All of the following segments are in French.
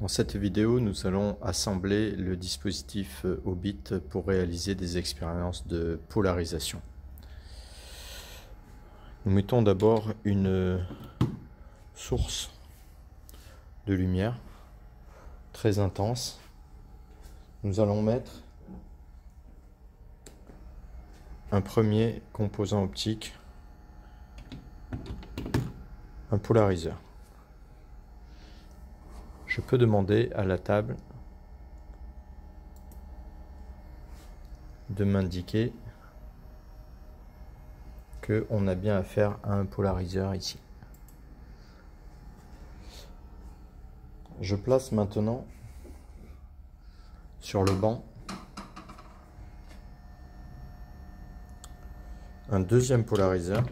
Dans cette vidéo, nous allons assembler le dispositif Hobbit pour réaliser des expériences de polarisation. Nous mettons d'abord une source de lumière très intense. Nous allons mettre un premier composant optique, un polariseur. Je peux demander à la table de m'indiquer qu'on a bien affaire à un polariseur ici. Je place maintenant sur le banc un deuxième polariseur .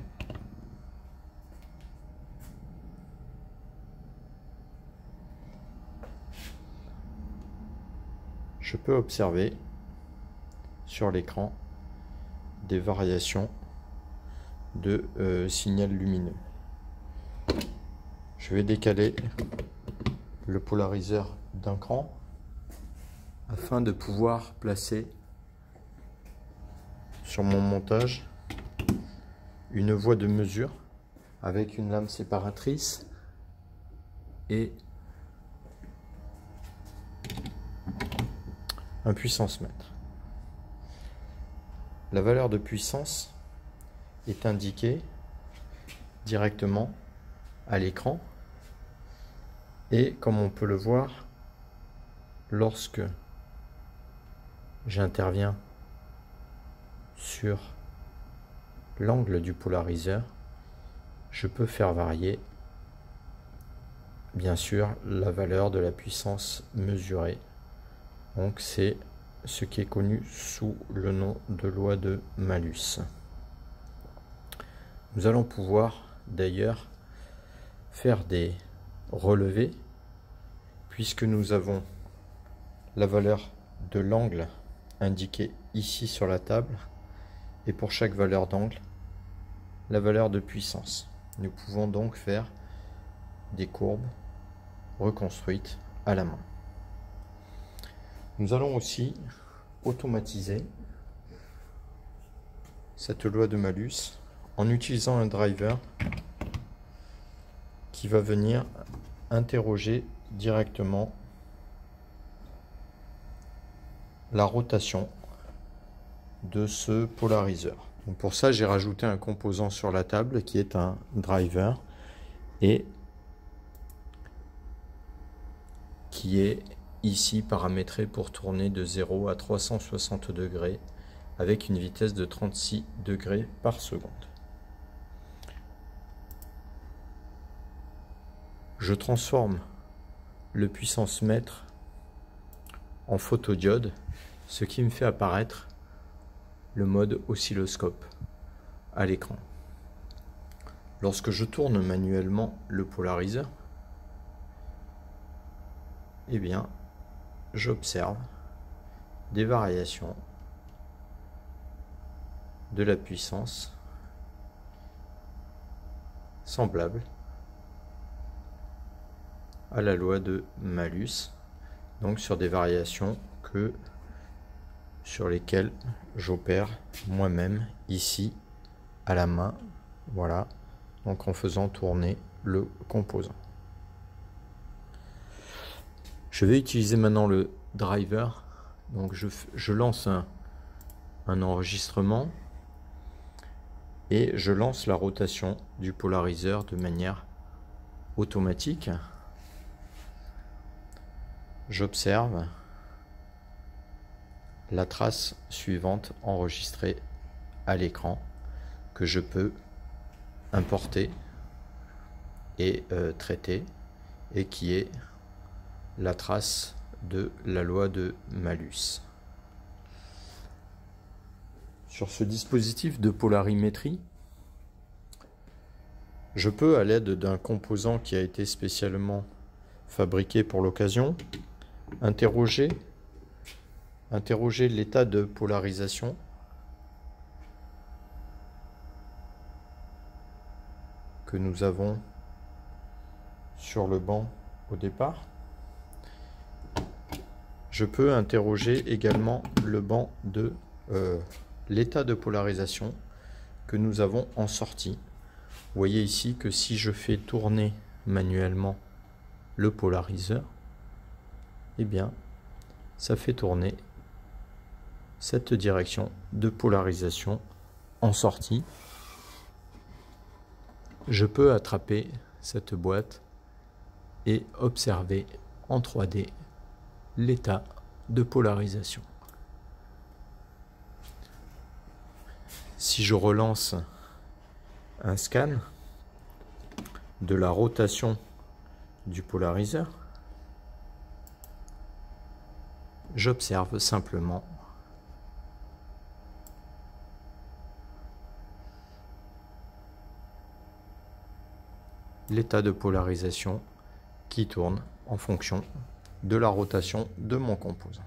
Je peux observer sur l'écran des variations de signal lumineux. Je vais décaler le polariseur d'un cran afin de pouvoir placer sur mon montage une voie de mesure avec une lame séparatrice et un puissance mètre. La valeur de puissance est indiquée directement à l'écran et comme on peut le voir, lorsque j'interviens sur l'angle du polariseur, je peux faire varier bien sûr la valeur de la puissance mesurée. Donc c'est ce qui est connu sous le nom de loi de malus. Nous allons pouvoir d'ailleurs faire des relevés puisque nous avons la valeur de l'angle indiquée ici sur la table et pour chaque valeur d'angle la valeur de puissance. Nous pouvons donc faire des courbes reconstruites à la main. Nous allons aussi automatiser cette loi de malus en utilisant un driver qui va venir interroger directement la rotation de ce polariseur. Donc pour ça, j'ai rajouté un composant sur la table qui est un driver et qui est ici paramétré pour tourner de 0 à 360 degrés avec une vitesse de 36 degrés par seconde. Je transforme le puissance mètre en photodiode, ce qui me fait apparaître le mode oscilloscope à l'écran. Lorsque je tourne manuellement le polariseur, eh bien, j'observe des variations de la puissance semblables à la loi de malus, donc sur des variations sur lesquelles j'opère moi-même ici à la main, voilà, donc en faisant tourner le composant. Je vais utiliser maintenant le driver, donc je lance un enregistrement et je lance la rotation du polariseur de manière automatique. J'observe la trace suivante enregistrée à l'écran que je peux importer et traiter et qui est la trace de la loi de malus. Sur ce dispositif de polarimétrie, je peux, à l'aide d'un composant qui a été spécialement fabriqué pour l'occasion, interroger l'état de polarisation que nous avons sur le banc au départ Je peux interroger également le banc de l'état de polarisation que nous avons en sortie. Vous voyez ici que si je fais tourner manuellement le polariseur, eh bien, ça fait tourner cette direction de polarisation en sortie. Je peux attraper cette boîte et observer en 3D l'état de polarisation. Si je relance un scan de la rotation du polariseur, j'observe simplement l'état de polarisation qui tourne en fonction de la rotation de mon composant.